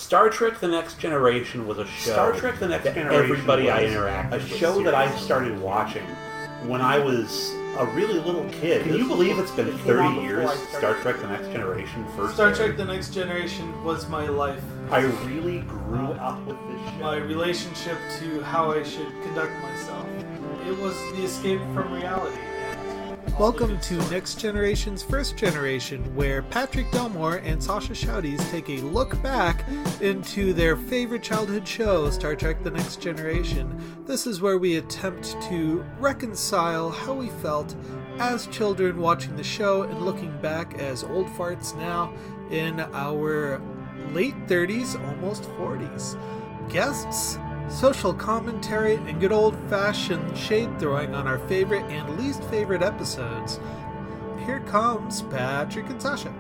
Star Trek The Next Generation was a show everybody I interacted with. A show that I started watching when I was a really little kid. Can you believe it's been 30 years Star Trek The Next Generation first Star Trek The Next Generation was my life. I really grew up with this show. My relationship to how I should conduct myself. It was the escape from reality. Welcome to Next Generation's First Generation, where Patrick Delmore and Tasha Shouties take a look back into their favorite childhood show, Star Trek The Next Generation. This is where we attempt to reconcile how we felt as children watching the show and looking back as old farts now in our late 30s, almost 40s. Guests, social commentary, and good old-fashioned shade-throwing on our favorite and least favorite episodes. Here comes Patrick and Tasha.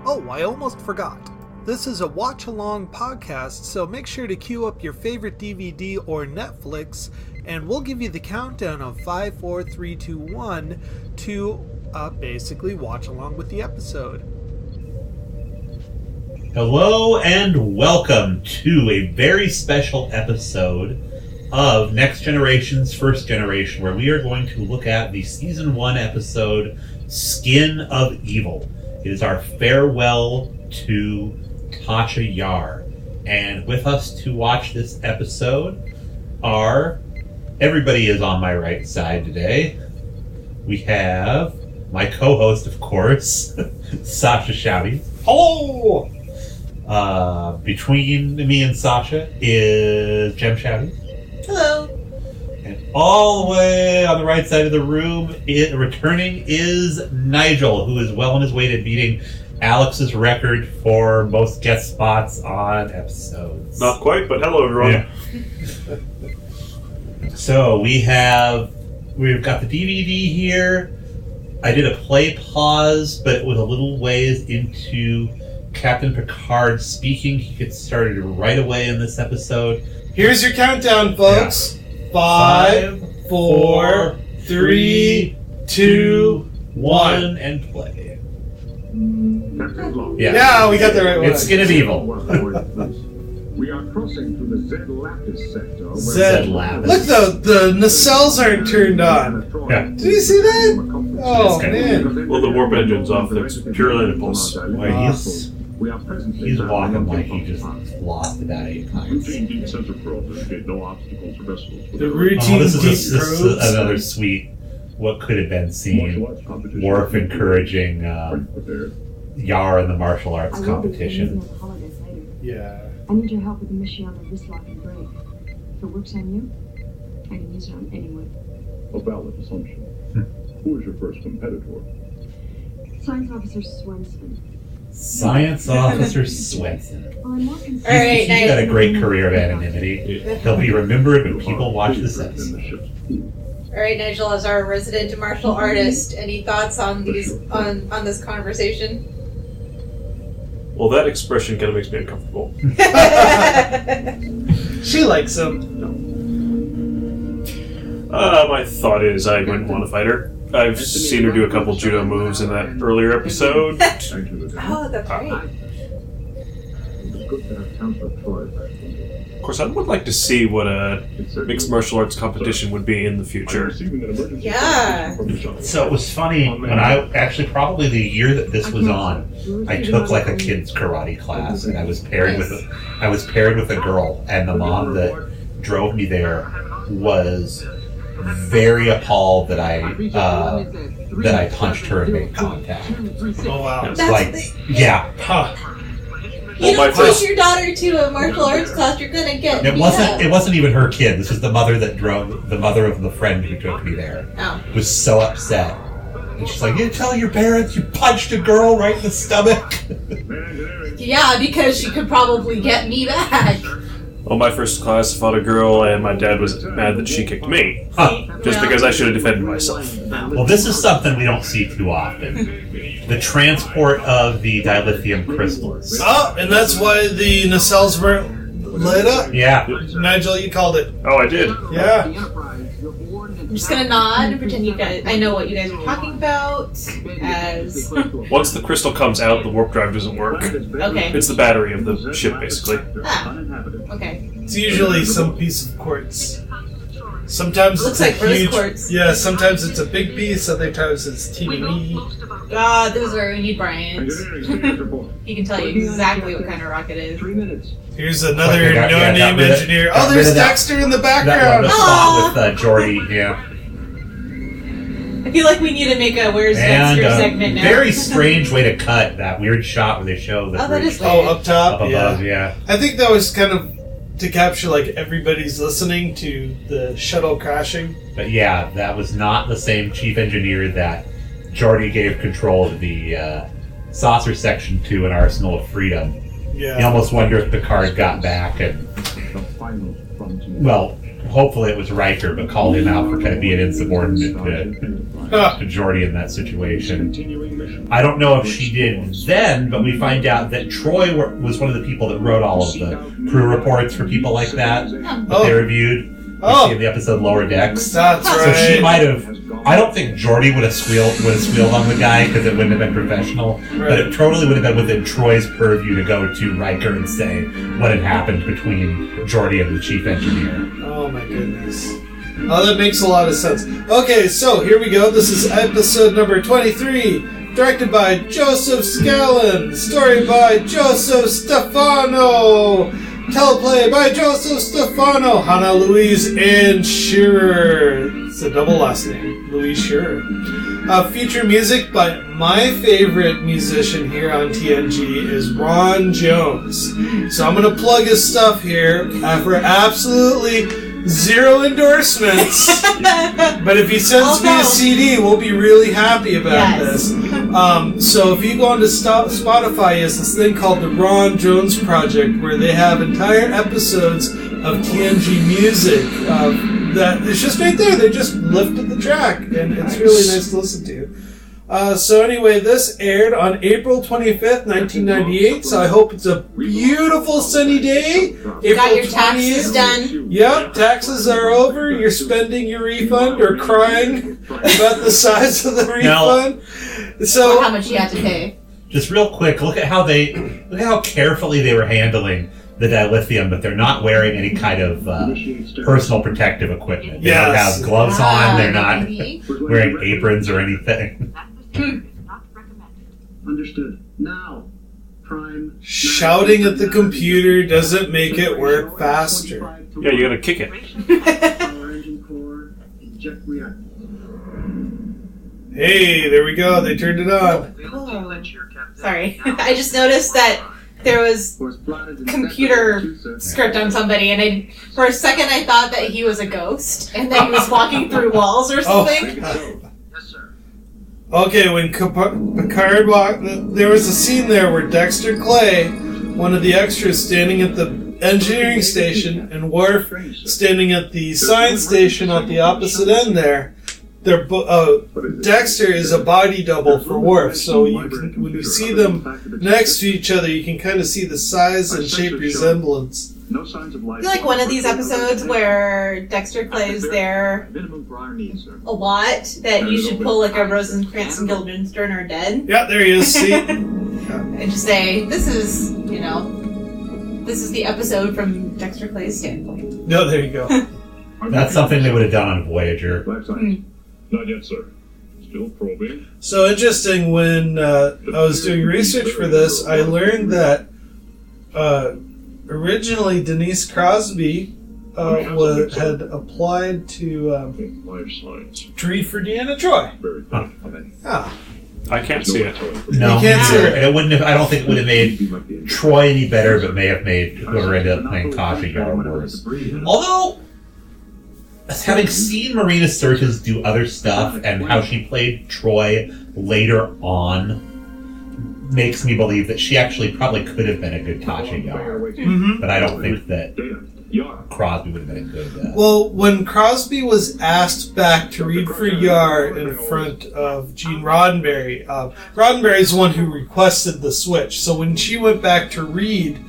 Oh, I almost forgot. This is a watch-along podcast, so make sure to queue up your favorite DVD or Netflix, and we'll give you the countdown of 5, 4, 3, 2, 1 to basically watch along with the episode. Hello and welcome to a very special episode of Next Generation's First Generation, where we are going to look at the Season 1 episode, Skin of Evil. It is our farewell to Tasha Yar. And with us to watch this episode are, everybody is on my right side today. We have my co-host, of course, Sasha Shouties. Hello! Between me and Sasha is Jem Shouties. Hello. And all the way on the right side of the room, returning is Nigel, who is well on his way to beating Alex's record for most guest spots on episodes. Not quite, but hello everyone. Yeah. So we've got the DVD here. I did a play pause, but it was a little ways into Captain Picard speaking. He gets started right away in this episode. Here's your countdown, folks. Yeah. 5, 4, 3, 2, 1, and play. Yeah, we got the right one. It's Skin of Evil. We are crossing through the Z-Lapis sector. Z-Lapis. Look, the nacelles aren't turned on. Yeah. Did you see that? Oh, man. Well, the warp engine's off. That's pure impulse. He's walking like he just lost about 8 times. Routine deep sensor probe indicate no obstacles or vessels. The routine this deep is another sweet, what could have been seen, Worf encouraging Yar in the martial arts competition. Yeah. I need your help with the mission on the wrist lock and brake. If it works on you, I can use it on anyone. A valid assumption. Who is your first competitor? Science Officer Swenson. Science Officer Swenson. Well, I'm more concerned. All right, He's got a great career of anonymity. He'll be remembered when people watch this episode. All right, Nigel, as our resident martial artist, any thoughts on these on this conversation? Well, that expression kind of makes me uncomfortable. She likes him. My thought is I wouldn't want to fight her. I've seen her do a couple judo moves in that earlier episode. Oh, that's right. Of course, I would like to see what a mixed martial arts competition would be in the future. Yeah. So it was funny when probably the year that this was on, I took like a kid's karate class, and I was paired with a girl, and the mom that drove me there was very appalled that I punched her and made contact. Oh wow! It's like, yeah. You don't take your daughter to a martial arts class, you're gonna get. It wasn't even her kid. This was the mother that drove. The mother of the friend who took me there was so upset, and she's like, "You tell your parents you punched a girl right in the stomach." Yeah, because she could probably get me back. Well, my first class fought a girl, and my dad was mad that she kicked me. Just because I should have defended myself. Well, this is something we don't see too often. The transport of the dilithium crystals. Oh, and that's why the nacelles weren't lit up? Yeah. Nigel, you called it. Oh, I did? Yeah. I'm just gonna nod and pretend you guys. I know what you guys are talking about. As Once the crystal comes out, the warp drive doesn't work. okay. It's the battery of the ship, basically. Okay. It's usually some piece of quartz. Sometimes Looks it's like a rose huge. quartz. Yeah, sometimes it's a big piece. Other times it's teeny. God, this is where we need Bryant. He can tell you exactly what kind of rock it is. 3 minutes. Here's another no-name engineer. got Oh, rid there's of that- Dexter in the That background. one, the spot with Jordy, yeah. I feel like we need to make a Where's And Dexter segment now. very strange way to cut that weird shot where they show the Oh, that bridge is Oh, up top. up above, yeah. I think that was kind of to capture like everybody's listening to the shuttle crashing. But yeah, that was not the same chief engineer that Jordy gave control of the saucer section to in Arsenal of Freedom. Yeah. You almost wonder if Picard got back and, well, hopefully it was Riker, but called him out for kind of being insubordinate to Jordy in that situation. I don't know if she did then, but we find out that Troy was one of the people that wrote all of the crew reports for people like that they reviewed. You see in the episode Lower Decks. That's right. So she might have. I don't think Jordy would have squealed on the guy because it wouldn't have been professional. Right. But it totally would have been within Troy's purview to go to Riker and say what had happened between Jordy and the chief engineer. Oh my goodness. Oh, that makes a lot of sense. Okay, so here we go. This is episode number 23. Directed by Joseph Scallon. Story by Joseph Stefano. Teleplay by Joseph Stefano. Hannah Louise and Shearer. It's a double last name. Louise Shearer. Feature music by my favorite musician here on TNG is Ron Jones. So I'm going to plug his stuff here for absolutely zero endorsements. But if he sends me a CD, we'll be really happy about this. So if you go onto Spotify, it's this thing called the Ron Jones Project, where they have entire episodes of TNG music that it's just right there. They just lifted the track, and it's really nice to listen to. So anyway, this aired on April 25th, 1998, so I hope it's a beautiful sunny day. April Got your 20th. taxes done? Yep, taxes are over. You're spending your refund or crying about the size of the refund. So Or how much you have to pay. Just real quick, look at how carefully they were handling the dilithium, but they're not wearing any kind of personal protective equipment. They don't have gloves on. They're not wearing aprons or anything. Understood. Now, Prime. shouting at the computer doesn't make it work faster. Yeah, you gotta kick it. Power engine core, eject reactor. Hey, there we go. They turned it on. Sorry. I just noticed that there was computer script on somebody, and for a second I thought that he was a ghost, and that he was walking through walls or something. Yes, sir. Okay, when Picard walked, there was a scene there where Dexter Clay, one of the extras, standing at the engineering station, and Worf standing at the science station at the opposite end there. Dexter is a body double for Worf, so when you see them next to each other, you can kind of see the size and shape resemblance. No signs of life. I feel like one of these episodes where Dexter Clay's there Minimum for our needs, sir. a lot, that you should pull like a Rosencrantz and Guildenstern are dead, Yeah, there he is. See, and just say, this is the episode from Dexter Clay's standpoint. no, there you go. That's something they would have done on Voyager. Life science. Not yet, sir. Still probing. So interesting. When I was doing research for this, I learned that originally Denise Crosby had applied to Life science. read for Deanna Troi. Very good. Ah, I can't see it. No, You can't see neither. it. And it wouldn't have. I don't think it would have made Troy any better, but may have made whoever ended up playing Tasha Yar worse. Although, having seen Marina Sirtis do other stuff and how she played Troy later on, makes me believe that she actually probably could have been a good Tasha Yar. But I don't think that Crosby would have been a good... well, when Crosby was asked back to read for Yar in front of Gene Roddenberry, Roddenberry's the one who requested the switch. So when she went back to read,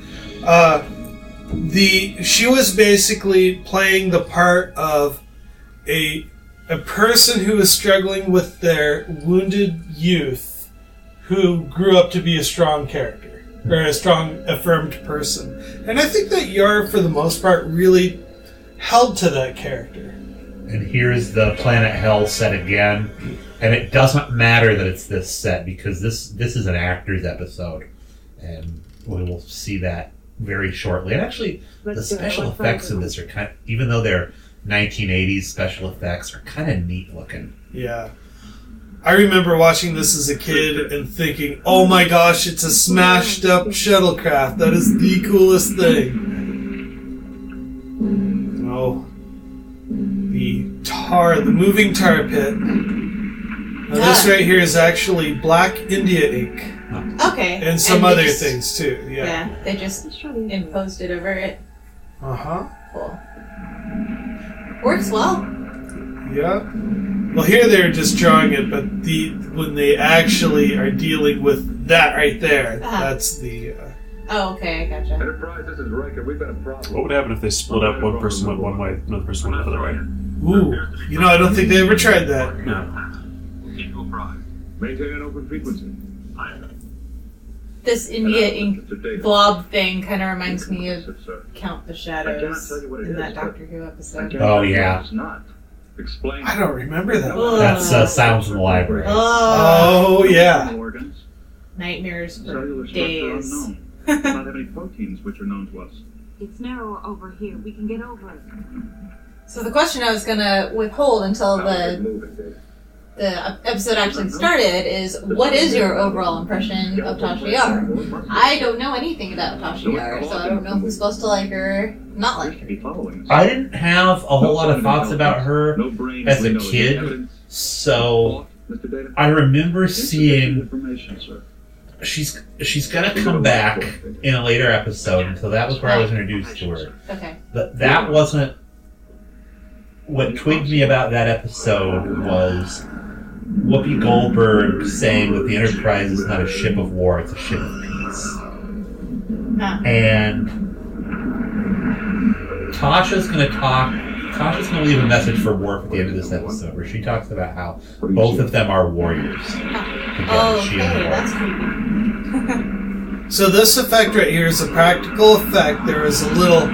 she was basically playing the part of a a person who is struggling with their wounded youth who grew up to be a strong character, or a strong, affirmed person. And I think that Yar, for the most part, really held to that character. And here's the Planet Hell set again. And it doesn't matter that it's this set, because this is an actor's episode. And we will see that very shortly. And actually, the special effects in this are kind of, even though they're 1980s special effects, are kind of neat looking. Yeah. I remember watching this as a kid and thinking, oh my gosh, it's a smashed up shuttlecraft. That is the coolest thing. Oh. The moving tar pit. Now this right here is actually Black India ink. Okay. And some other things too. Yeah, they just imposed it over it. Uh-huh. Cool. Works well. Yeah. Well, here they're just drawing it, but when they actually are dealing with that right there, that's the... Oh, okay, I gotcha. Enterprise, this is Riker. We've got a problem. What would happen if they split up? One person went one way, another person went the other way. Ooh. You know, I don't think they ever tried that. No. Equal prime. Maintain an open frequency. This India ink blob thing kind of reminds me of Count the Shadows in that Doctor Who episode. Oh, yeah. Explain. I don't remember that one. That's Sounds in the Library. Oh, yeah. Nightmares for days. Not have any proteins which are known to us. It's narrower over here. We can get over it. So the question I was going to withhold until the episode actually started is, what is your overall impression of Tasha Yar? I don't know anything about Tasha Yar, so I don't know if I'm supposed to like her or not like her. I didn't have a whole lot of thoughts about her as a kid, so I remember seeing she's gonna come back in a later episode, and so that was where I was introduced to her. Okay. But that wasn't... What twigged me about that episode was Whoopi Goldberg saying that the Enterprise is not a ship of war, it's a ship of peace. And Tasha's going to leave a message for Worf at the end of this episode, where she talks about how both of them are warriors. Oh, okay, that's creepy. So this effect right here is a practical effect. There was a little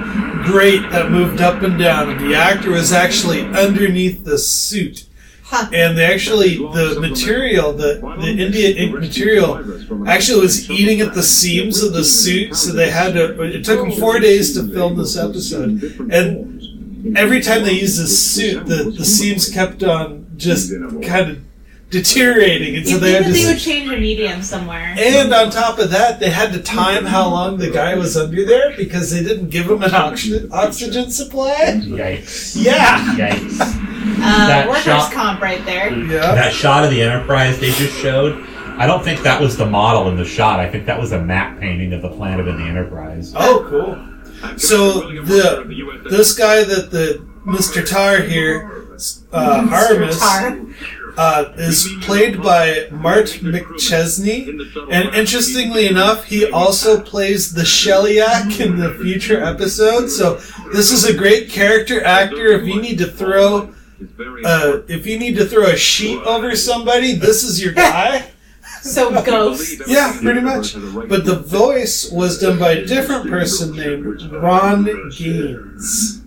grate that moved up and down, and the actor was actually underneath the suit. And the material, the India ink material, actually was eating at the seams of the suit, so they had to... It took them 4 days to film this episode. And every time they used this suit, the seams kept on just kind of deteriorating, and so they had to... They would change a medium somewhere. And on top of that, they had to time how long the guy was under there because they didn't give him an oxygen supply. Yikes. Yeah. Yikes. Workers' comp right there. Yeah. That shot of the Enterprise they just showed, I don't think that was the model in the shot. I think that was a matte painting of the planet in the Enterprise. Oh, cool. So this guy that the Mr. Tar here, Aramis, is played by Mart McChesney, and interestingly enough, he also plays the Shellyak in the future episode. So this is a great character actor. If you need to throw a sheet over somebody, this is your guy. So Ghost. Yeah, pretty much. But the voice was done by a different person named Ron Gaines.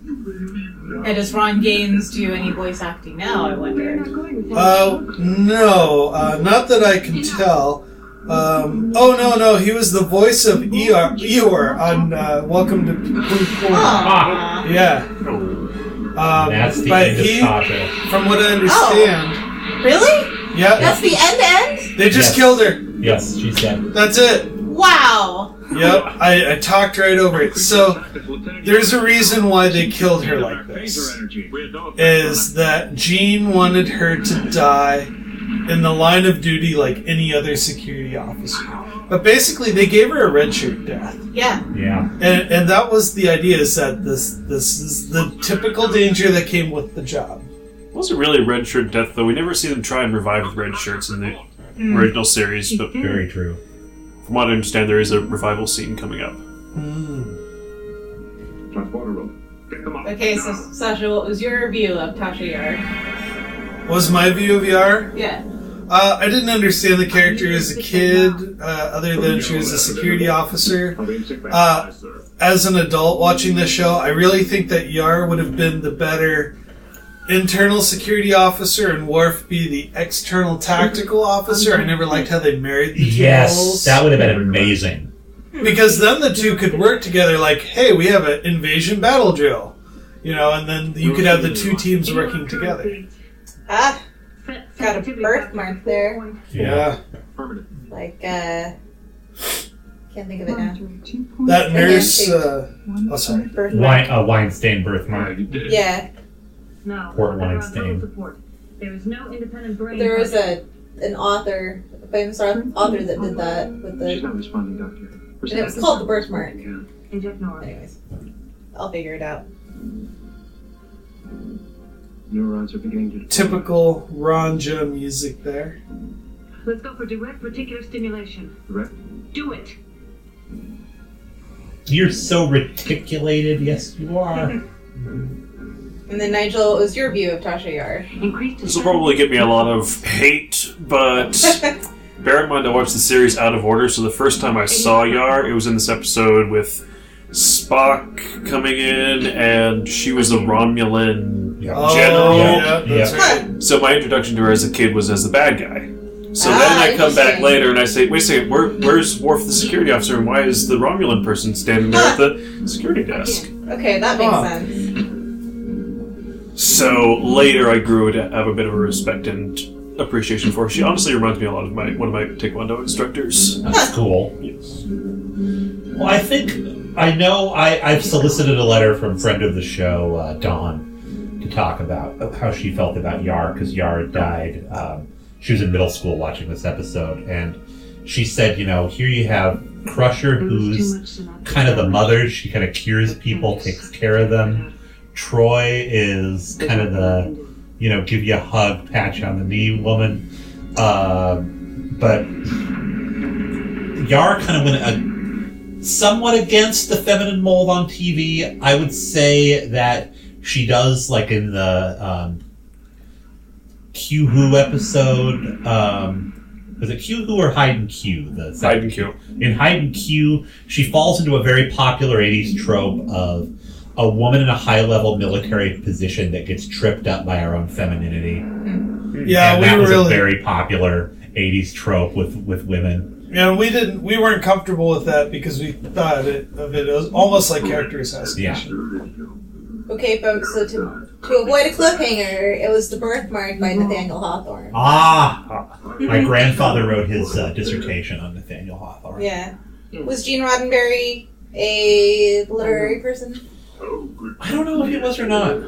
And does Ron Gaines do any voice acting now, I wonder? No, not that I can tell. No, he was the voice of Eeyore on Welcome to Blue. Yeah. That's the but end of Tasha. From what I understand... Oh. Really? Yep. That's the end? They just killed her. Yes, she's dead. That's it. Wow. Yep, I talked right over it. So, there's a reason why they killed her like this. Is that Jean wanted her to die in the line of duty like any other security officer. But basically, they gave her a red shirt death. Yeah. Yeah. And that was the idea, is that this is the typical danger that came with the job. It wasn't really a red shirt death, though. We never see them try and revive with red shirts in the original series, but Very true. from what I understand, there is a revival scene coming up. Transporter room. Get them up. Okay, so Sasha, what was your review of Tasha Yar? Was my view of Yar? Yeah. I didn't understand the character as a kid, other than she was a security officer. As an adult watching this show, I really think that Yar would have been the better internal security officer and Worf be the external tactical officer. I never liked how they married the two roles. That would have been amazing. Because then the two could work together like, hey, we have an invasion battle drill. And then you could have the two teams working together. Ah, got a birthmark there. Yeah. Like, can't think of it now. That nurse, sorry. Weinstein birthmark. Yeah. Port Weinstein. There is no independent brain. There was an author, a famous author that did that with the... She's not responding, Doctor. And it was called The Birthmark. Inject Nora. Anyways, I'll figure it out. Neurons are beginning to... Typical Ranja music there. Let's go for direct reticular stimulation. Direct? Do it. You're so reticulated. Yes, you are. And then, Nigel, what was your view of Tasha Yar? This will probably get me a lot of hate, but bear in mind I watched the series out of order, so the first time I saw Yar, it was in this episode with Spock coming in, and she was the Romulan general. Yeah, that's right. So my introduction to her as a kid was as the bad guy. So then I come back later and I say, wait a second, where's Worf the security officer, and why is the Romulan person standing there at the security desk? Okay, that makes sense. So later I grew to have a bit of a respect and appreciation for her. She honestly reminds me a lot of one of my Taekwondo instructors. That's cool. Yes. Well, I've solicited a letter from friend of the show, Dawn, to talk about how she felt about Yar, because Yar died. She was in middle school watching this episode, and she said, here you have Crusher, who's kind of the mother. She kind of cures people, takes care of them. Troy is kind of the, give you a hug, pat you on the knee woman. But Yar kind of went somewhat against the feminine mold on TV. I would say that she does, like in the Q Who episode. Was it Q Who or Hide and Q? Hide and Q. In Hide and Q, she falls into a very popular 80s trope of a woman in a high-level military position that gets tripped up by her own femininity. Yeah, and that was a very popular 80s trope with women. Yeah, we weren't comfortable with that because we thought of it as almost like character assassination. Yeah. Okay, folks, so to avoid a cliffhanger, it was The Birthmark by Nathaniel Hawthorne. My grandfather wrote his dissertation on Nathaniel Hawthorne. Yeah. Was Gene Roddenberry a literary person? I don't know if he was or not.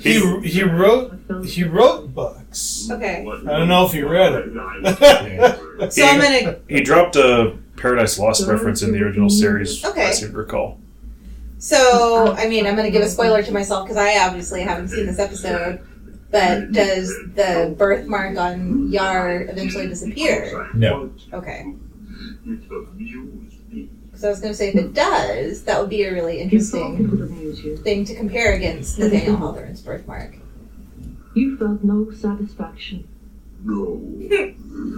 He wrote books. Okay. I don't know if he read it. So I'm gonna... He dropped a Paradise Lost reference in the original series, Okay. I seem to recall. So, I'm gonna give a spoiler to myself because I obviously haven't seen this episode. But does the birthmark on Yar eventually disappear? No. Okay. So I was going to say, if it does, that would be a really interesting thing to compare against Nathaniel Hawthorne's birthmark. You felt no satisfaction. No.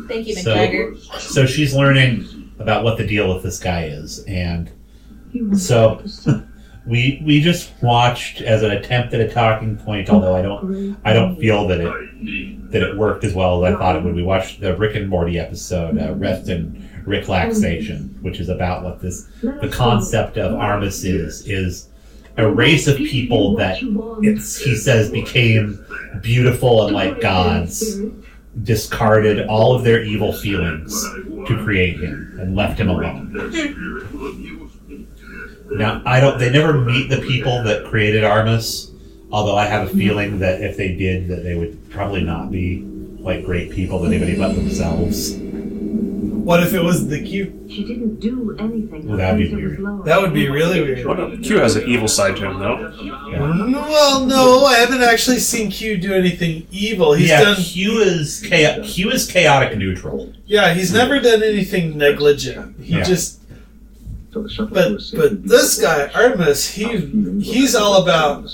Thank you, McGregor. So she's learning about what the deal with this guy is, and so we just watched as an attempt at a talking point. Although I don't feel that it worked as well as I thought it would. We watched the Rick and Morty episode, Rest and Relaxation, which is about what the concept of Armus is a race of people that he says became beautiful and like gods, discarded all of their evil feelings to create him and left him alone. Now they never meet the people that created Armus, although I have a feeling that if they did, that they would probably not be like great people to anybody but themselves. What if it was the Q? She didn't do anything. Well, that'd be weird. That would be really weird. Q has an evil side to him, though. Yeah. Well, no, I haven't actually seen Q do anything evil. Q is chaotic neutral. Yeah, he's never done anything negligent. But this guy, Artemis, he's all about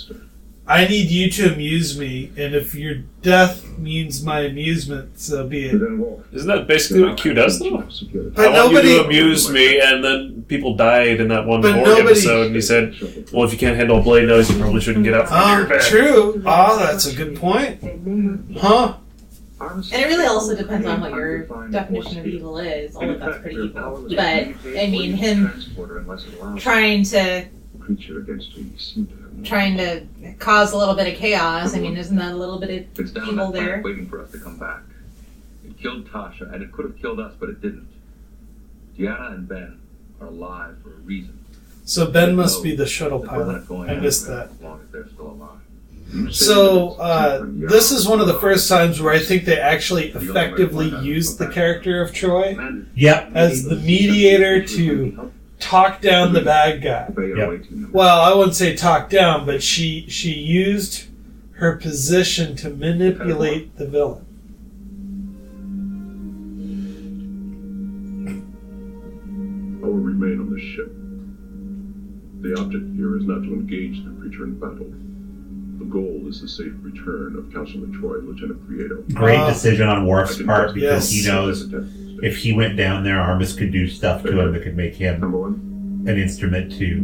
I need you to amuse me, and if your death means my amusement, so be it. Isn't that basically what Q does, though? But I want you to amuse me, and then people died in that one Borg episode, and he said, well, if you can't handle a blade nose, you probably shouldn't get out from your bed. True. Oh, that's a good point. Huh? And it really also depends on what your definition of evil is. All of that's pretty evil. But, I mean, him trying to cause a little bit of chaos, I mean, isn't that a little bit of evil there? Waiting for us to come back. It killed Tasha, and it could have killed us, but it didn't. Deanna and Ben are alive for a reason. So Ben must be the shuttle pilot. I missed that. As long as they're still alive. So, this is one of the first times where I think they actually effectively used the character of Troy as the mediator to talk down the bad guy. Well, I wouldn't say talk down, but she used her position to manipulate the villain. I will remain on the ship. The object here is not to engage the creature in battle. The goal is the safe return of Councilman Troy, Lieutenant Prieto. Great decision on Worf's part, because he knows if he went down there, Armus could do stuff to him that could make him an instrument to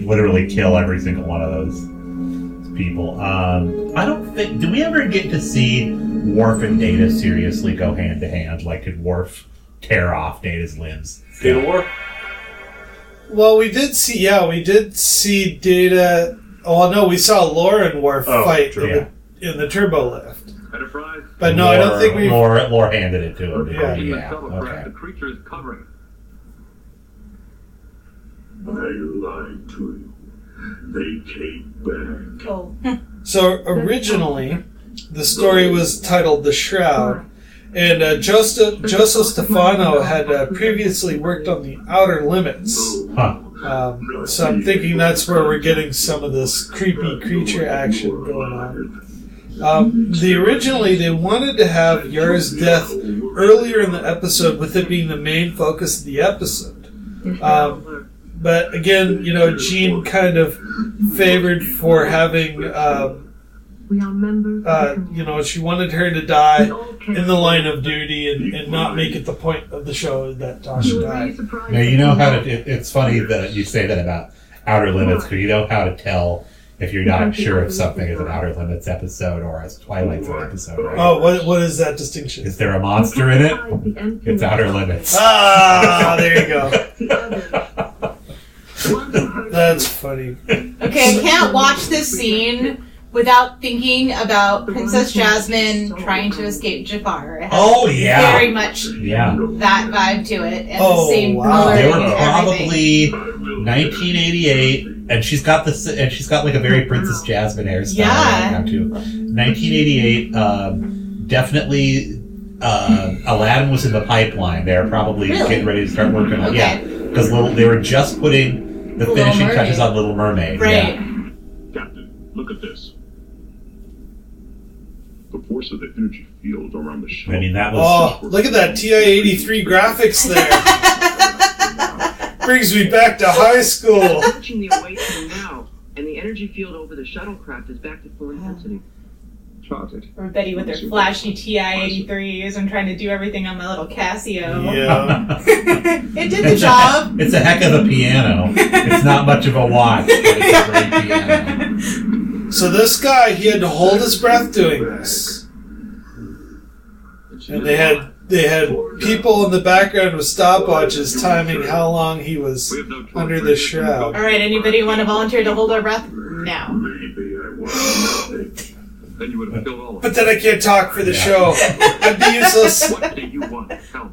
literally kill every single one of those people. I don't think... Do we ever get to see Worf and Data seriously go hand to hand? Like, could Worf tear off Data's limbs? Data War? Well, we did see Data... Oh, no, we saw Lore and Worf fight in the turbo lift. But no, I don't think we... Lore handed it to him. Okay. The creature is covering. I lied to you. They came back. Oh. So originally, the story was titled The Shroud, and Joseph Stefano had previously worked on The Outer Limits. So I'm thinking that's where we're getting some of this creepy creature action going on. Originally, they wanted to have Yar's death earlier in the episode, with it being the main focus of the episode. But again, Jean kind of favored for having, she wanted her to die in the line of duty and not make it the point of the show that Tasha died. Now, you know how to... It's funny that you say that about Outer Limits, because you know how to tell if you're not sure if something is an Outer Limits episode or a Twilight Zone episode. Right? Oh, what is that distinction? Is there a monster in it? It's Outer Limits. Ah, there you go. That's funny. Okay, I can't watch this scene without thinking about Princess Jasmine trying to escape Jafar. It has very much that vibe to it, and the same color. They were probably 1988, and she's got like a very Princess Jasmine hairstyle right now too. 1988, definitely. Aladdin was in the pipeline. They were probably getting ready to start working on because they were just putting the finishing touches on Little Mermaid. Right. Captain, look at this. The force of the energy field around the ship. I mean, that was... Oh, look at that TI-83 graphics there. Brings me back to high school. Approaching the away time now, and the energy field over the shuttlecraft is back to full intensity. Or Betty with her flashy TI-83s and trying to do everything on my little Casio. Yeah. It did the job. It's a heck of a piano. It's not much of a watch, but it's a great piano. So this guy, he had to hold his breath doing this. And they had people in the background with stopwatches timing how long he was under the shroud. All right, anybody want to volunteer to hold our breath? No. Then you would have killed all of But then I can't talk for the show. I'd be useless. What do you want? Tell me.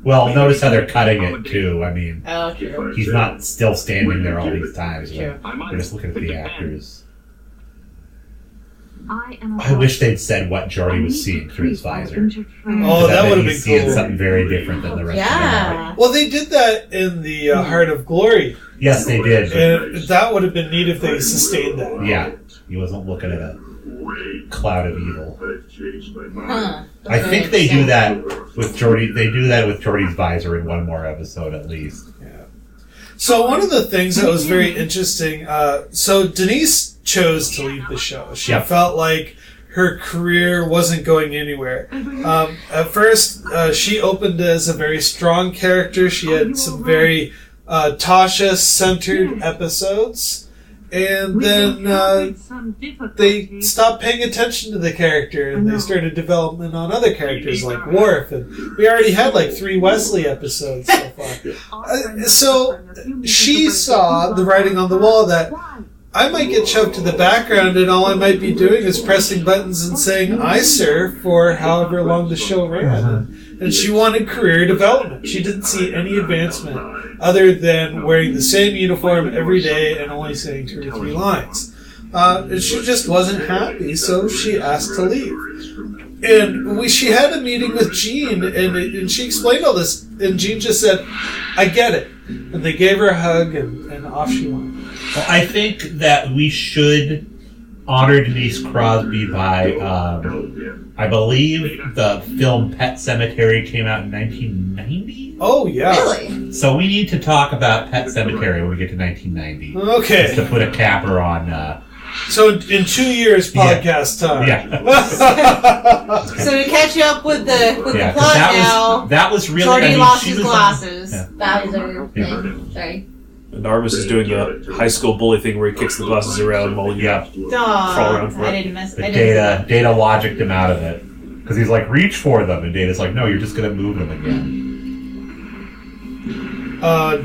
Well, notice how they're cutting it, too. I mean, true. he's not still standing there all these times. True. We're just looking at the actors. I wish they'd said what Geordi was seeing through his visor. Oh, that would have been seeing cool. Something very different than the rest of them. Well, they did that in the Heart of Glory. Yes, they did. And that would have been neat if they sustained that. Yeah, he wasn't looking at a cloud of evil. Huh. I think they do that with Geordi. They do that with Geordi's visor in one more episode at least. Yeah. So one of the things that was very interesting, so Denise chose to leave the show. She felt like her career wasn't going anywhere. At first, she opened as a very strong character. She had some very Tasha-centered episodes. And then they stopped paying attention to the character, and they started development on other characters like Worf. And we already had like 3 Wesley episodes so far. So she saw the writing on the wall that I might get shoved to the background, and all I might be doing is pressing buttons and saying "I sir" for however long the show ran. And she wanted career development. She didn't see any advancement other than wearing the same uniform every day and only saying 2 or 3 lines. And she just wasn't happy, so she asked to leave. And she had a meeting with Gene, and she explained all this, and Gene just said, "I get it." And they gave her a hug, and off she went. Well, I think that we should honor Denise Crosby by, I believe the film Pet Sematary came out in 1990? Oh, yeah. Really? So we need to talk about Pet Sematary when we get to 1990. Okay. Just to put a capper on... So in 2 years, podcast time. Yeah. So to catch you up with the plot that was really... Jordy lost his glasses. That was a thing. Sorry. And Armis is doing the high school bully thing where he kicks the glasses around while you crawl around for it. I didn't miss it. Data logicked him out of it. Because he's like, reach for them. And Data's like, no, you're just going to move them again.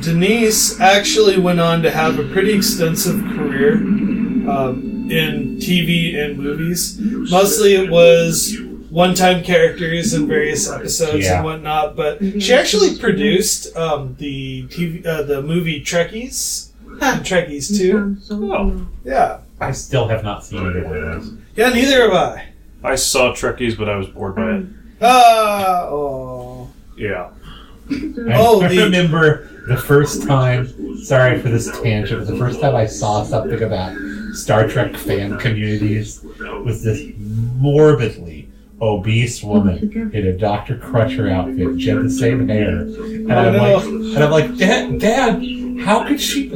Denise actually went on to have a pretty extensive career in TV and movies. Mostly it was one-time characters in various episodes and whatnot, but she actually produced the movie Trekkies and Trekkies 2. Oh. Yeah. I still have not seen either one of those. Yeah, neither have I. I saw Trekkies, but I was bored by it. Yeah. I remember the first time, sorry for this tangent, but the first time I saw something about Star Trek fan communities was this morbidly obese woman in a Dr. Crusher outfit. She had the same hair. And I'm like, Dad, how could she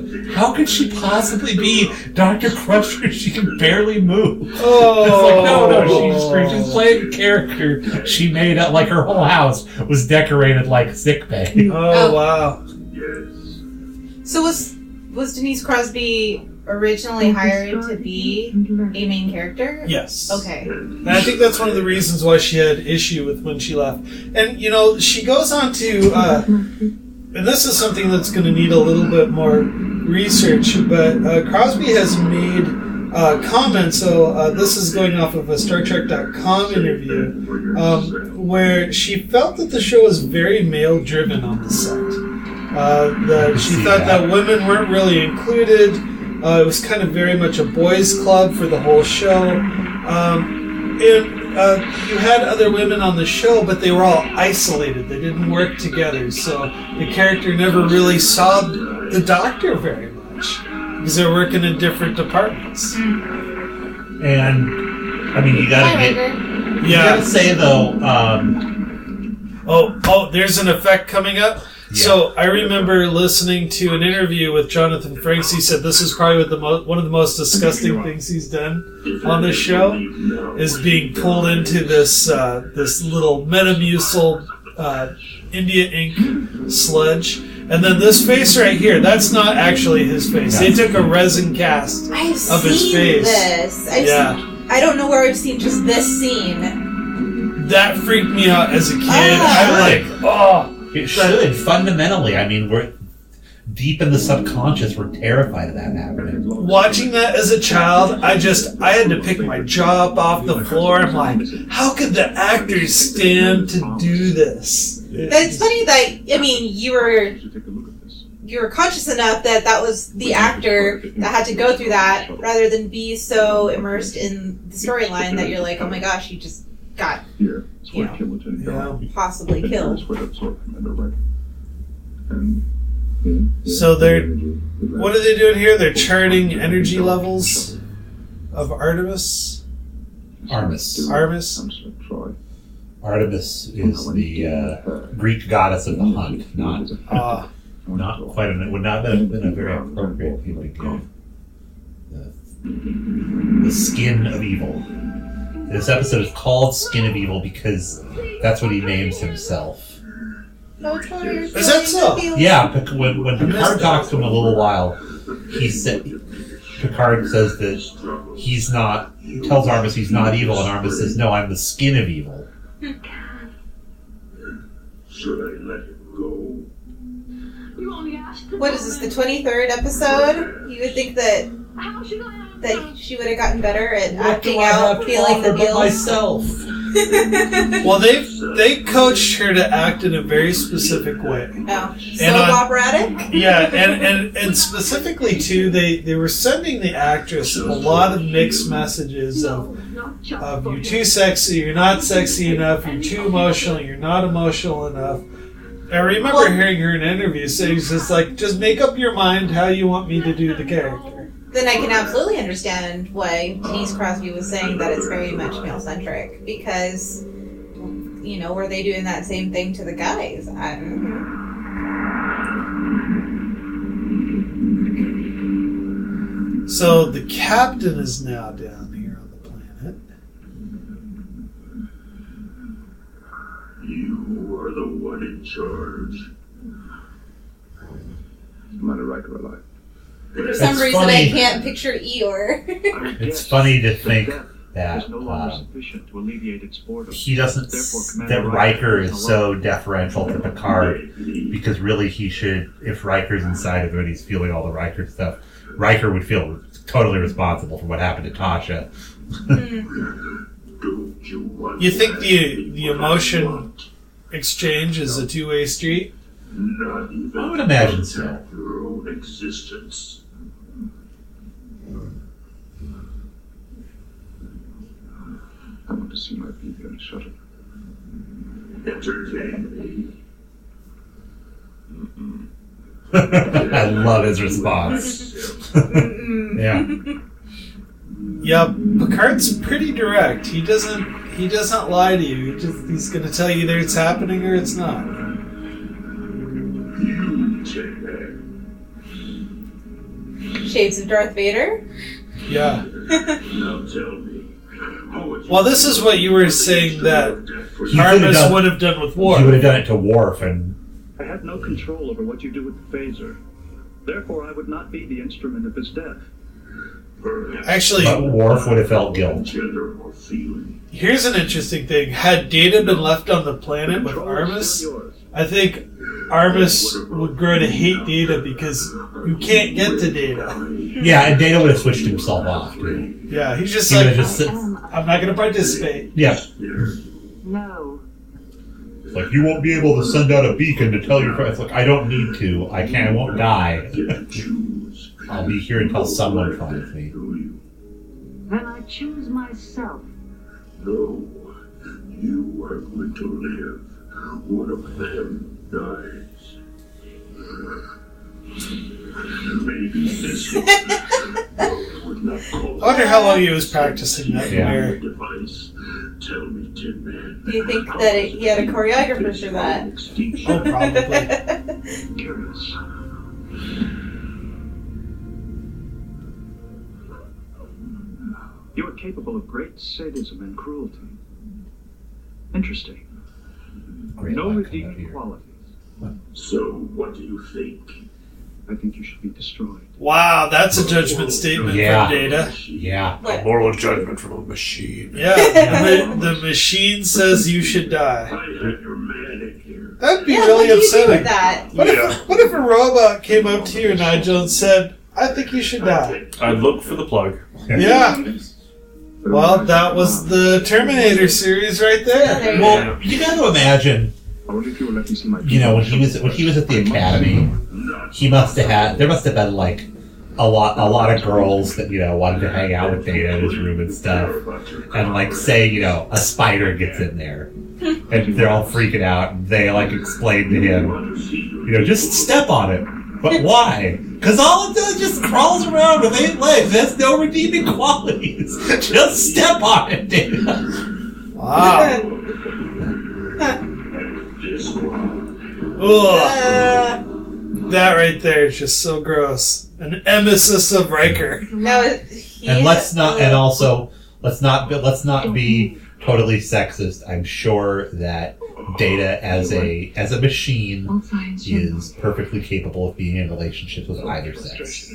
possibly be Dr. Crusher? She can barely move. Oh. It's like, no, she's playing a character she made up, like her whole house was decorated like sick bay. Oh, wow. So was Denise Crosby originally hired to be a main character? Yes. Okay. And I think that's one of the reasons why she had issue with when she left. And, she goes on to, and this is something that's going to need a little bit more research, but Crosby has made comments, so this is going off of a StarTrek.com interview, where she felt that the show was very male-driven on the set. She thought that women weren't really included. It was kind of very much a boys' club for the whole show. And you had other women on the show, but they were all isolated. They didn't work together. So the character never really saw the Doctor very much because they were working in different departments. And, I mean, you gotta say, though... Oh, there's an effect coming up. Yeah. So I remember listening to an interview with Jonathan Frakes. He said this is probably one of the most disgusting things he's done on this show is being pulled into this little Metamucil India ink sludge. And then this face right here, that's not actually his face. They took a resin cast of his face. I don't know where I've seen just this scene. That freaked me out as a kid. I'm like, it should. Fundamentally, I mean, we're deep in the subconscious. We're terrified of that happening. Watching that as a child, I had to pick my jaw up off the floor. I'm like, how could the actors stand to do this? It's funny that, I mean, you were conscious enough that was the actor that had to go through that rather than be so immersed in the storyline that you're like, oh my gosh, you just got, possibly killed. So what are they doing here? They're charting energy levels of Artemis. Artemis Artemis is the Greek goddess of the hunt, not. Not quite. It would not have been a very appropriate thing to give. The Skin of Evil. This episode is called Skin of Evil because that's what he names himself. Is that so? Yeah, when Picard talks to him a little while, Picard says that he's not, tells Armus he's not evil, and Armus says, no, I'm the skin of evil. Should I let it go? What is this, the 23rd episode? You would think that she would have gotten better at acting out, feeling the feels. Myself. Well, they coached her to act in a very specific way. Oh, so operatic? Yeah, and specifically too, they were sending the actress a lot of mixed messages of you're too sexy, you're not sexy enough, you're too emotional, you're not emotional enough. I remember hearing her in interviews saying, just make up your mind how you want me to do the character. Then I can absolutely understand why Denise Crosby was saying that it's very much male-centric, because, were they doing that same thing to the guys? I don't know. So the captain is now down here on the planet. You are the one in charge. No matter right or alive. For some reason, I can't picture Eeyore. It's funny to think that he doesn't, that Riker is so deferential to Picard, because really he should, if Riker's inside of him and he's feeling all the Riker stuff, Riker would feel totally responsible for what happened to Tasha. You think the emotion exchange is a two-way street? I would imagine so. Your own existence. I want to see my baby on a shuttle. Entertain me. I love his response. Yeah. Yeah, Picard's pretty direct. He doesn't lie to you. He's going to tell you either it's happening or it's not. You take that. Shades of Darth Vader? Yeah. Now tell me. Well, this is what you were saying that Armus would have done with Worf. He would have done it to Worf, and I have no control over what you do with the phaser. Therefore, I would not be the instrument of his death. Actually, but Worf would have felt guilt. Here's an interesting thing. Had Data been left on the planet with Armus, I think Armus would grow to hate Data because you can't get to Data. Yeah, and Data would have switched himself off, too. Yeah, he's just I'm not going to participate. Yeah. No. It's like, you won't be able to send out a beacon to tell your friends. Look, I don't need to. I won't die. I'll be here until someone finds me. Then I choose myself. No, you are going to live. One of them dies. Maybe this one would not call. I wonder how long he was practicing that mirror. Device. Tell me, Tin Man. Do you think that he had a choreographer for that? Oh, probably. Curious. You are capable of great sadism and cruelty. Interesting. No redeeming qualities. So, what do you think? I think you should be destroyed. Wow, that's a judgment statement from Data. Yeah. A moral judgment from a machine. Yeah, the machine says you should die. I have your man in here. That'd be really upsetting. What if a robot came up to you, Nigel, and said, I think you should die? I'd look for the plug. Yeah. Well, that was the Terminator series right there. Well, you got to imagine, when he was at the academy, there must have been like a lot of girls that wanted to hang out with Data in his room and stuff, and like say a spider gets in there, and they're all freaking out, and they like explain to him, just step on it. But why? Because all it does just crawls around with 8 legs. That's no redeeming qualities. Just step on it, Data. Wow. That right there is just so gross. An emesis of Riker. No, and let's not be totally sexist. I'm sure that Data as a machine is perfectly capable of being in relationships with either sex.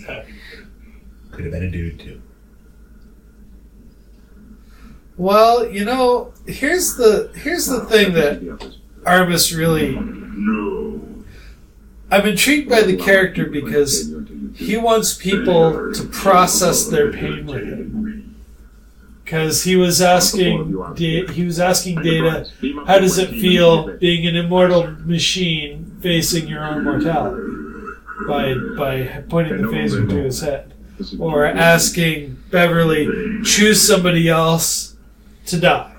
Could have been a dude too. Well, here's the thing that Arbus really... I'm intrigued by the character because he wants people to process their pain with him. Because he was asking Data, how does it feel being an immortal machine facing your own mortality? By pointing the phaser to his head. Or asking Beverly, choose somebody else to die.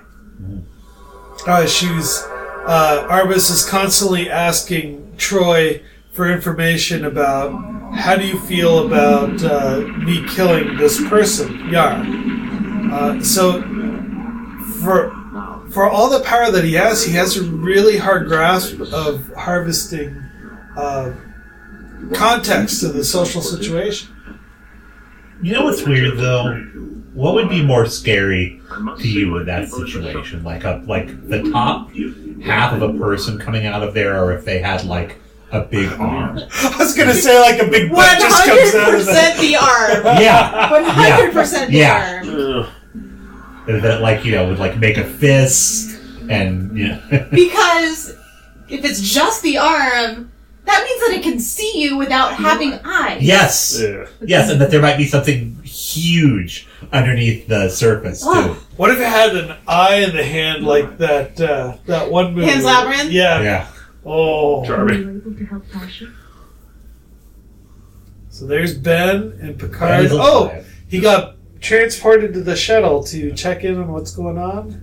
Arbus is constantly asking Troy for information about how do you feel about me killing this person, Yar. So for all the power that he has a really hard grasp of harvesting context to the social situation. You know what's weird though? What would be more scary to you in that situation? Like the top half of a person coming out of there, or if they had like a big arm? I was gonna say like a big butt just comes out of 100% the arm. Yeah. 100% the arm. That would like make a fist and Because if it's just the arm, that means that it can see you without having eyes. Yes. Yeah. Yes, and that there might be something huge underneath the surface too. What if it had an eye in the hand like that one movie? Pan's Labyrinth? Yeah. Yeah. Oh. Charming. Were you able to help Tasha? So there's Ben and Picard. Oh, he got transported to the shuttle to check in on what's going on.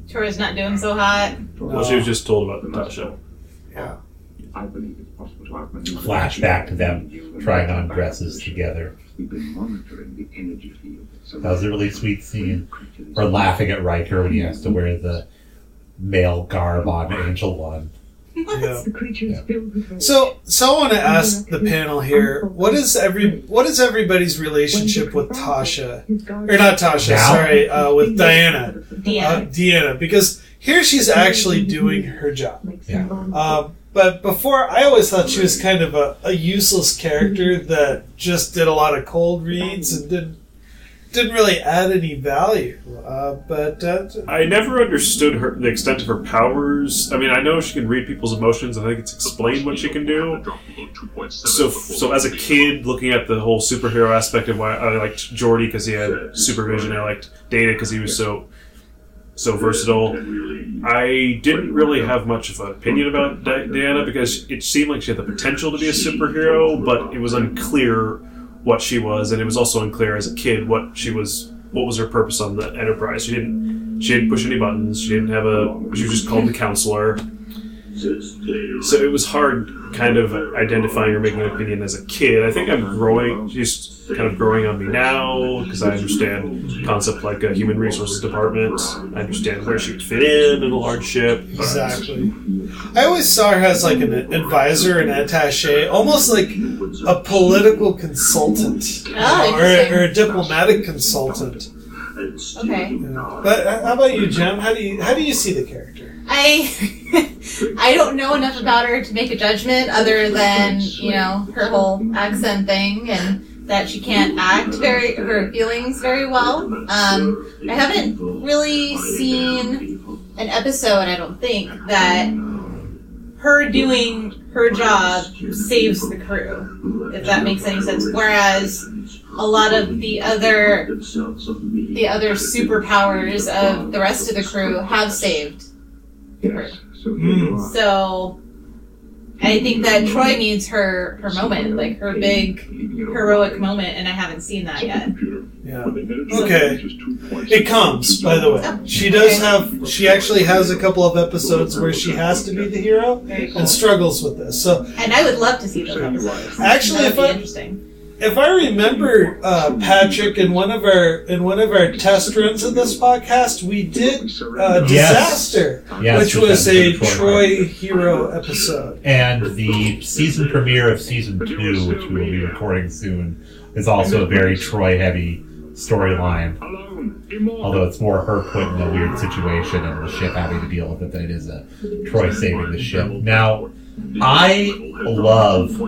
Troy's not doing so hot. Well, she was just told about Tasha. Yeah. I believe it's possible to outmaneuver. Flashback to them trying on dresses together. We've been monitoring the energy field. That was a really sweet scene. Or laughing at Riker when he has to wear the male garb on Angel One. Yeah. The creature is filled with So I want to ask the panel here: what is everybody's relationship with Tasha, or not Tasha? Now? Sorry, with Diana. Deanna. Deanna, because here she's actually doing her job. Yeah. But before, I always thought she was kind of a useless character that just did a lot of cold reads and didn't really add any value. I never understood the extent of her powers. I mean, I know she can read people's emotions. I think it's explained what she can do. So as a kid, looking at the whole superhero aspect of why I liked Geordi because he had supervision, I liked Data because he was so versatile. I didn't really have much of an opinion about Diana because it seemed like she had the potential to be a superhero, but it was unclear what she was, and it was also unclear as a kid what was her purpose on the Enterprise. She didn't push any buttons. She was just called the counselor. So it was hard kind of identifying or making an opinion as a kid. I think I'm growing. She's kind of growing on me now because I understand concepts like a human resources department. I understand where she would fit in a large ship. Exactly. I always saw her as like an advisor, an attaché, almost like a political consultant or a diplomatic consultant. Okay. But how about you, Jem? How do you see the character? I don't know enough about her to make a judgment other than, her whole accent thing and that she can't act her feelings very well. I haven't really seen an episode, I don't think, that her doing her job saves the crew, if that makes any sense. Whereas a lot of the other superpowers of the rest of the crew have saved the crew. So I think that Troy needs her moment, like her big heroic moment, and I haven't seen that yet. Yeah. Okay. It comes, by the way. She actually has a couple of episodes where she has to be the hero and struggles with this. So, and I would love to see those episodes. Actually, that would be interesting. if I remember, Patrick, in one of our test runs of this podcast, we did Disaster, which was a Troy hero episode, and the season premiere of season 2, which we will be recording soon, is also a very Troy-heavy storyline. Although it's more her put in a weird situation and the ship having to deal with it than it is Troy saving the ship. Now, I love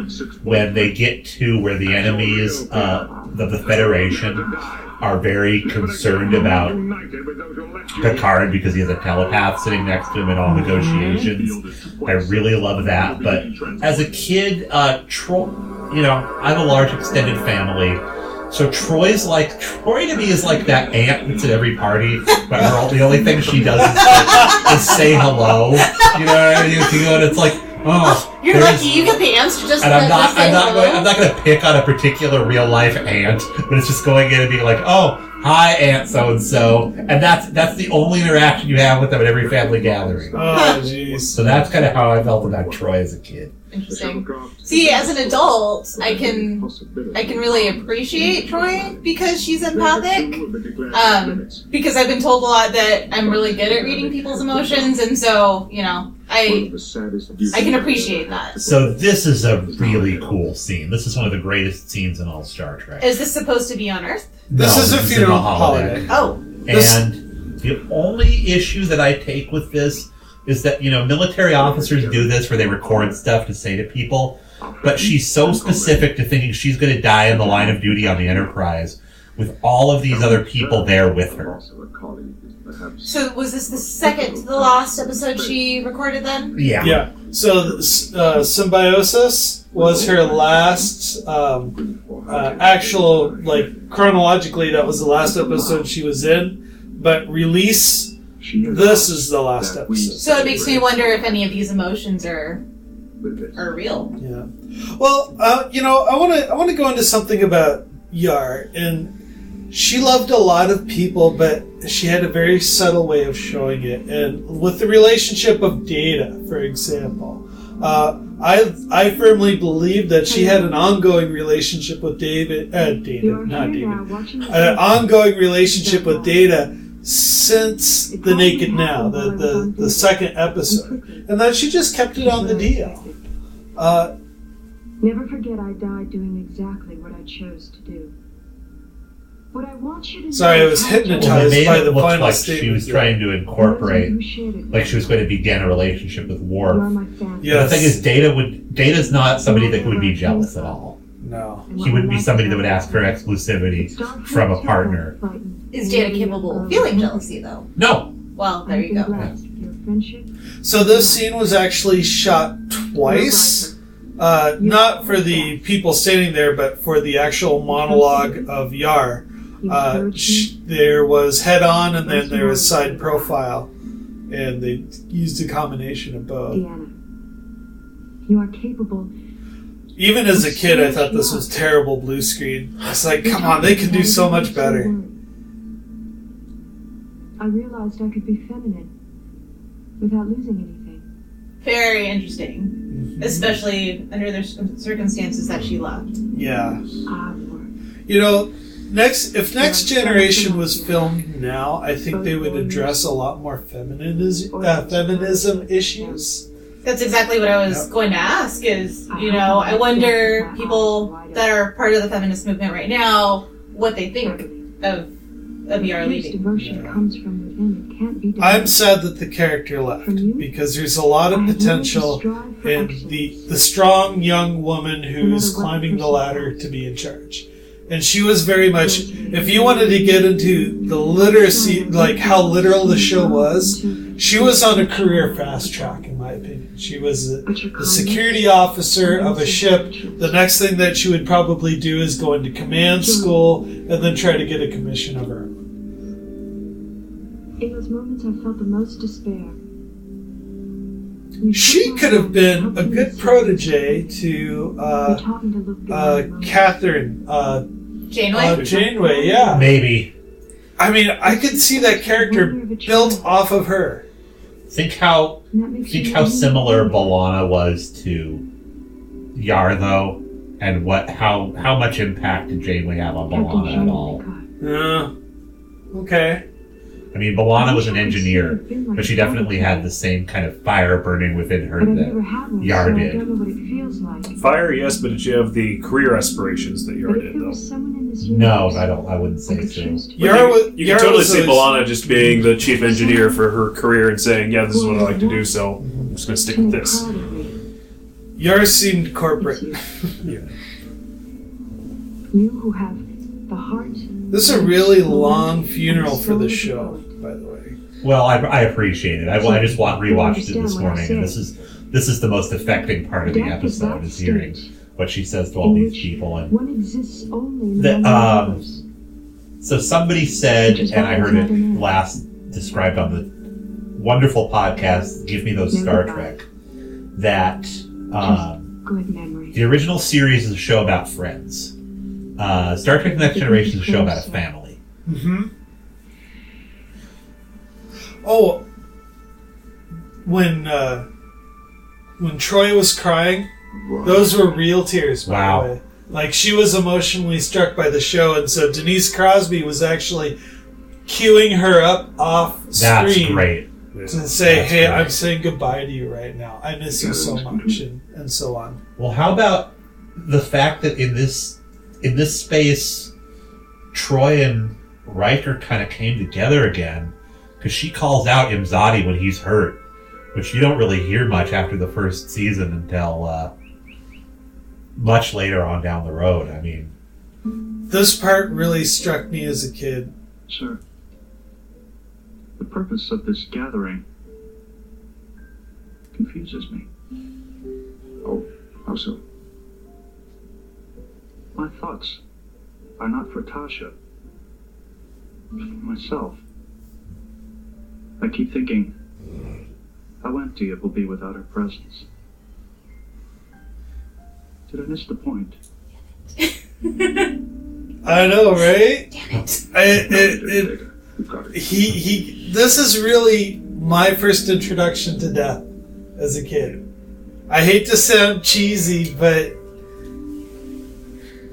when they get to where the enemies of the Federation are very concerned about Picard because he has a telepath sitting next to him in all negotiations. I really love that. But as a kid, Troy, I have a large extended family. So Troy to me is like that aunt that's at every party, but the only thing she does is say hello. You know what I mean? And it's like, oh, you're lucky you get the ants to just. And I'm not going to pick on a particular real life aunt, but it's just going in and being like, oh, hi, Aunt so and so, and that's the only interaction you have with them at every family gathering. Oh, jeez. So that's kind of how I felt about Troy as a kid. Interesting. See, as an adult, I can really appreciate Troy because she's empathic. Because I've been told a lot that I'm really good at reading people's emotions, and so I can appreciate that. So this is a really cool scene. This is one of the greatest scenes in all Star Trek. Is this supposed to be on Earth? This is a funeral holiday. Oh. And the only issue that I take with this is that, military officers do this where they record stuff to say to people, but she's so specific to thinking she's going to die in the line of duty on the Enterprise with all of these other people there with her. So was this the second to the last episode she recorded then? Yeah. Yeah. So Symbiosis was her last actual, chronologically, that was the last episode she was in, but Release, this is the last episode. So it makes me wonder if any of these emotions are real. Yeah. Well, I want to go into something about Yar, and she loved a lot of people, but she had a very subtle way of showing it. And with the relationship of Data, for example, I firmly believe that she had an ongoing relationship with an ongoing relationship with Data since The Naked Now, the second episode, and that she just kept it on the DL. Never forget I died doing exactly what I chose to do. What I want you to Sorry, I was hypnotized by the final like statement. she was trying to incorporate, like she was going to begin a relationship with Worf. Yes. The thing is, Data's not somebody that would be jealous at all. No. He wouldn't be somebody that would ask for exclusivity from a partner. Is Data capable of feeling jealousy, though? No. Well, there you go. So this scene was actually shot twice. Not for the people standing there, but for the actual monologue of Yar. There was head on, and then there was side profile, and they used a combination of both. Deanna, you are capable. Even as a kid, I thought this was terrible blue screen. It's like, come on, they can do so much better. I realized I could be feminine without losing anything. Very interesting, especially under the circumstances that she left. Yeah. If Next Generation was filmed now, I think they would address a lot more feminism issues. That's exactly what I was going to ask is, I wonder people that are part of the feminist movement right now, what they think of Yar leaving. I'm sad that the character left because there's a lot of potential in the strong young woman who is climbing the ladder to be in charge. And she was very much, if you wanted to get into the literacy, like how literal the show was, she was on a career fast track, in my opinion. She was the security officer of a ship. The next thing that she would probably do is go into command school and then try to get a commission of her own. In those moments, I felt the most despair. She could have been a good protege to Catherine. Janeway? Yeah. Maybe. I mean, I could see that character built off of her. Think how similar B'Elanna was to Yar, though. And how much impact did Janeway have on B'Elanna at all? Okay. I mean, B'Elanna was an engineer, but she definitely had the same kind of fire burning within her that Yar did. Fire, yes, but did you have the career aspirations that Yar did, though? No, I wouldn't say so. You can totally see B'Elanna just being the chief engineer for her career and saying, yeah, this is what I like to do, so I'm just going to stick with this. Yar seemed corporate. You who have the heart. This is a really long funeral for the show, by the way. Well, I appreciate it. I just rewatched it this morning, and this is the most affecting part of the episode, is hearing what she says to all these people. And one exists only in the others. So somebody said, and I heard it last described on the wonderful podcast, Give Me Those Star Trek, that the original series is a show about friends. Star Trek The Next Generation is a show about a family. Mm-hmm. Oh, when Troy was crying, those were real tears, by the way. Like, she was emotionally struck by the show, and so Denise Crosby was actually queuing her up off screen. That's great. To say, hey, great. I'm saying goodbye to you right now. I miss you so much, and so on. Well, how about the fact that in this space, Troy and Riker kind of came together again, because she calls out Imzadi when he's hurt, which you don't really hear much after the first season until much later on down the road. I mean, this part really struck me as a kid. Sir, the purpose of this gathering confuses me. Oh, how so? My thoughts are not for Tasha, but for myself. I keep thinking how empty it will be without her presence. Did I miss the point? I know, right? Damn it. This is really my first introduction to death as a kid. I hate to sound cheesy, but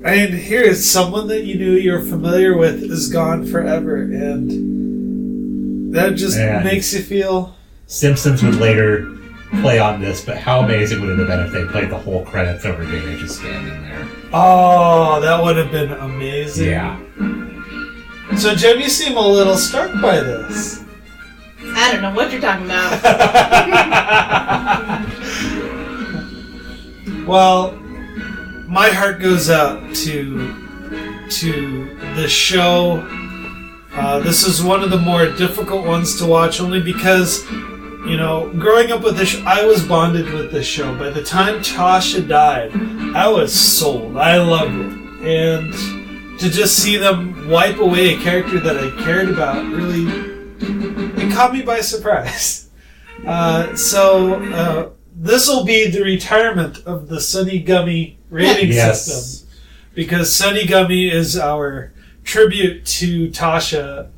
here is someone that you knew you're familiar with is gone forever, and that just makes you feel... Simpsons would later play on this, but how amazing would it have been if they played the whole credits over Dana just standing there? Oh, that would have been amazing. Yeah. So, Jem, you seem a little struck by this. I don't know what you're talking about. Well, my heart goes out to the show. This is one of the more difficult ones to watch, only because, growing up with this, I was bonded with this show. By the time Tasha died, I was sold. I loved it, and to just see them wipe away a character that I cared about really, it caught me by surprise. So this will be the retirement of the Sunni Gummi rating system, because Sunni Gummi is our tribute to Tasha,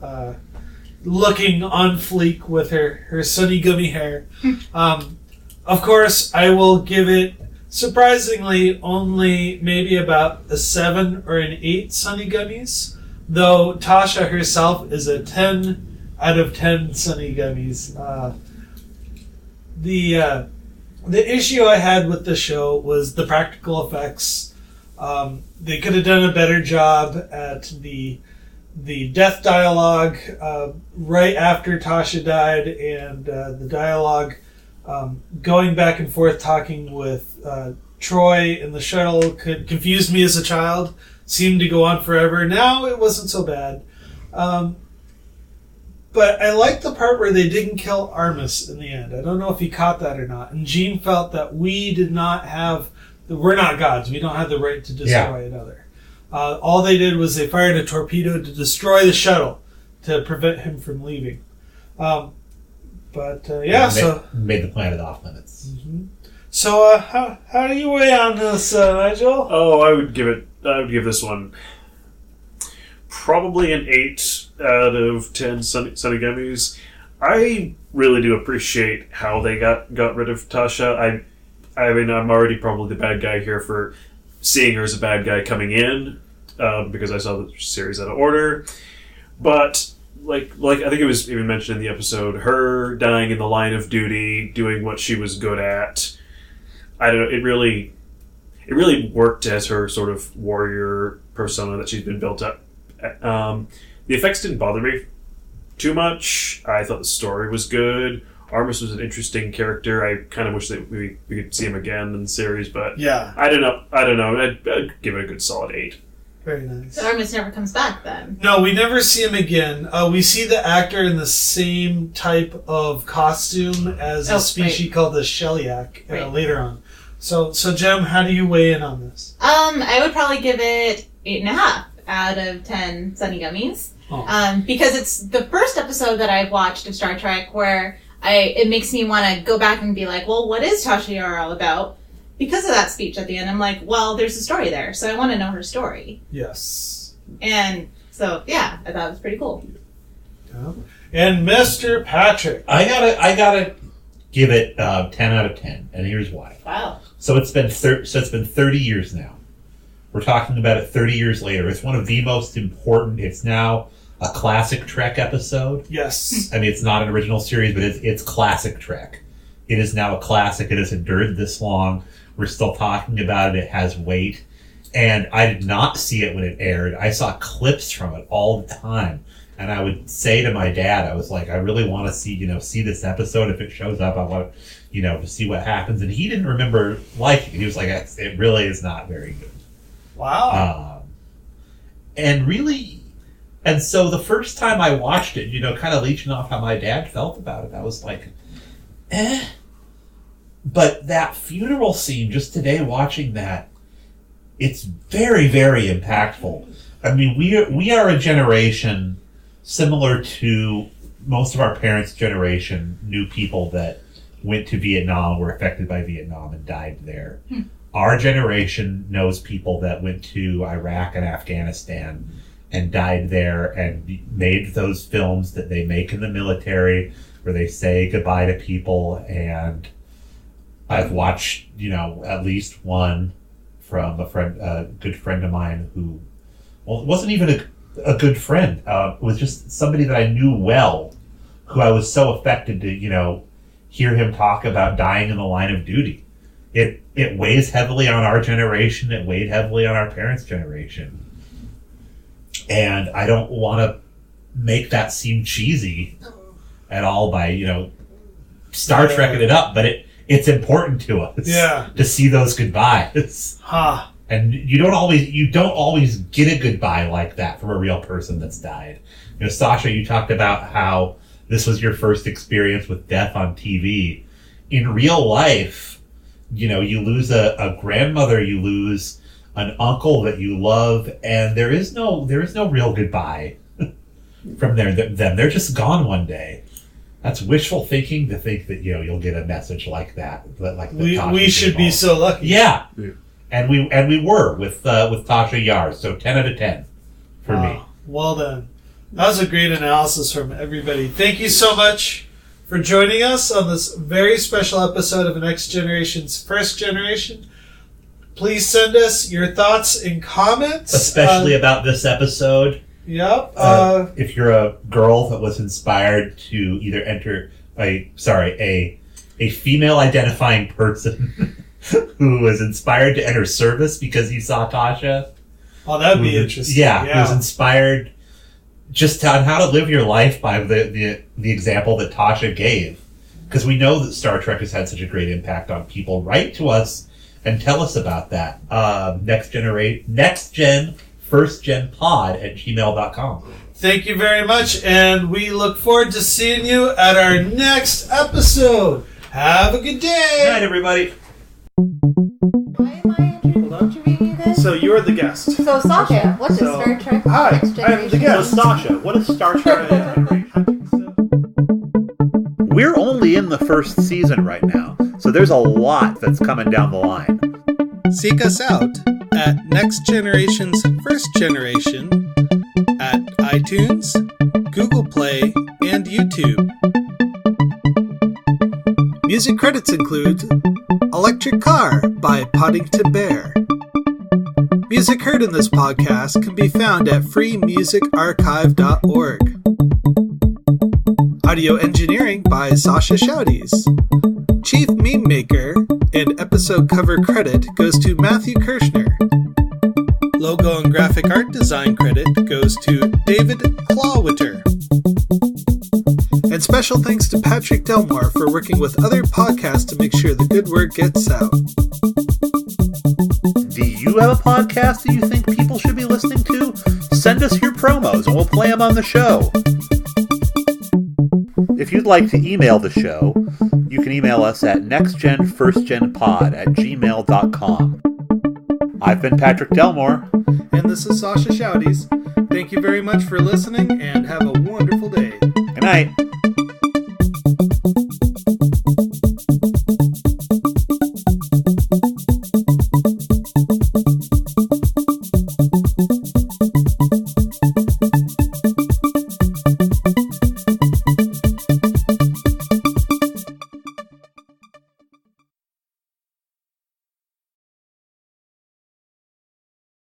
looking on fleek with her Sunni Gummi hair. Of course, I will give it, surprisingly, only maybe about a 7 or an 8 Sunni Gummies, though Tasha herself is a 10 out of 10 Sunni Gummies. The issue I had with the show was the practical effects. They could have done a better job at the death dialogue right after Tasha died, and the dialogue going back and forth talking with Troy in the shuttle could confuse me as a child. Seemed to go on forever. Now it wasn't so bad. But I liked the part where they didn't kill Armus in the end. I don't know if he caught that or not. And Gene felt that we did not have... We're not gods. We don't have the right to destroy another. All they did was they fired a torpedo to destroy the shuttle to prevent him from leaving. So... Made the planet off limits. Mm-hmm. So, how do you weigh on this, Nigel? Oh, I would give this one probably an 8 out of 10 Sunni Gummies. I really do appreciate how they got rid of Tasha. I mean, I'm already probably the bad guy here for seeing her as a bad guy coming in, because I saw the series out of order. But like I think it was even mentioned in the episode, her dying in the line of duty, doing what she was good at. I don't know. It really worked as her sort of warrior persona that she's been built up. The effects didn't bother me too much. I thought the story was good. Armus was an interesting character. I kind of wish that we could see him again in the series, but yeah, I don't know. I'd give it a good solid 8. Very nice. So Armus never comes back then? No, we never see him again. We see the actor in the same type of costume as a species called the Shellyak later on. So Jem, how do you weigh in on this? I would probably give it 8.5 out of 10 Sunni Gummies. Oh. Because it's the first episode that I've watched of Star Trek where it makes me want to go back and be like, well, what is Tasha Yar all about? Because of that speech at the end, I'm like, well, there's a story there, so I want to know her story. Yes. And so, yeah, I thought it was pretty cool. Yeah. And Mr. Patrick. I gotta give it 10 out of 10, and here's why. Wow. So it's been 30 years now. We're talking about it 30 years later. It's one of the most important. It's now a classic Trek episode. Yes. I mean, it's not an original series, but it's classic Trek. It is now a classic. It has endured this long. We're still talking about it. It has weight. And I did not see it when it aired. I saw clips from it all the time. And I would say to my dad, I was like, I really want to see this episode. If it shows up, I want to see what happens. And he didn't remember liking it. He was like, it really is not very good. Wow. And so the first time I watched it, kind of leeching off how my dad felt about it, I was like, eh. But that funeral scene, just today watching that, it's very, very impactful. I mean, we are a generation similar to most of our parents' generation, knew people that went to Vietnam, were affected by Vietnam, and died there. Our generation knows people that went to Iraq and Afghanistan and died there and made those films that they make in the military where they say goodbye to people. And I've watched, at least one from a good friend of mine who, well, it wasn't even a good friend. It was just somebody that I knew well, who I was so affected to, hear him talk about dying in the line of duty. It weighs heavily on our generation. It weighed heavily on our parents' generation. And I don't want to make that seem cheesy at all by, Star Trekking it up, but it's important to us to see those goodbyes. And you don't always get a goodbye like that from a real person that's died. Sasha, you talked about how this was your first experience with death on TV. In real life, you lose a grandmother, you lose an uncle that you love, and there is no real goodbye from them. They're just gone one day. That's wishful thinking to think that you'll get a message like that. We should be so lucky. Yeah. And we were with Tasha Yar. So 10 out of 10 for me. Well done. That was a great analysis from everybody. Thank you so much for joining us on this very special episode of Next Generation's First Generation. Please send us your thoughts and comments. Especially about this episode. Yep. If you're a girl that was inspired to either enter a female identifying person who was inspired to enter service because you saw Tasha. Oh, that would be interesting. Yeah, who was inspired just on how to live your life by the example that Tasha gave. Because we know that Star Trek has had such a great impact on people. Write to us and tell us about that. NextGen firstgenpod@gmail.com. Thank you very much, and we look forward to seeing you at our next episode. Have a good day. Good night, everybody. Why am I interviewing you guys? So you're the guest. So Sasha, what's a Star Trek? Hi, Next I am the Generation? guest. So Sasha, what is Star Trek? We're only in the first season right now, so there's a lot that's coming down the line. Seek us out at Next Generation's First Generation at iTunes, Google Play, and YouTube. Music credits include Electric Car by Poddington Bear, Music heard in this podcast can be found at freemusicarchive.org. Audio engineering by Sasha Shouties. Chief Meme Maker and episode cover credit goes to Matthew Kirshner. Logo and graphic art design credit goes to David Clawwitter. And special thanks to Patrick Delmore for working with other podcasts to make sure the good word gets out. Do you have a podcast that you think people should be listening to? Send us your promos and we'll play them on the show. If you'd like to email the show, you can email us at nextgenfirstgenpod@gmail.com. I've been Patrick Delmore. And this is Sasha Shouties. Thank you very much for listening and have a wonderful day. Good night.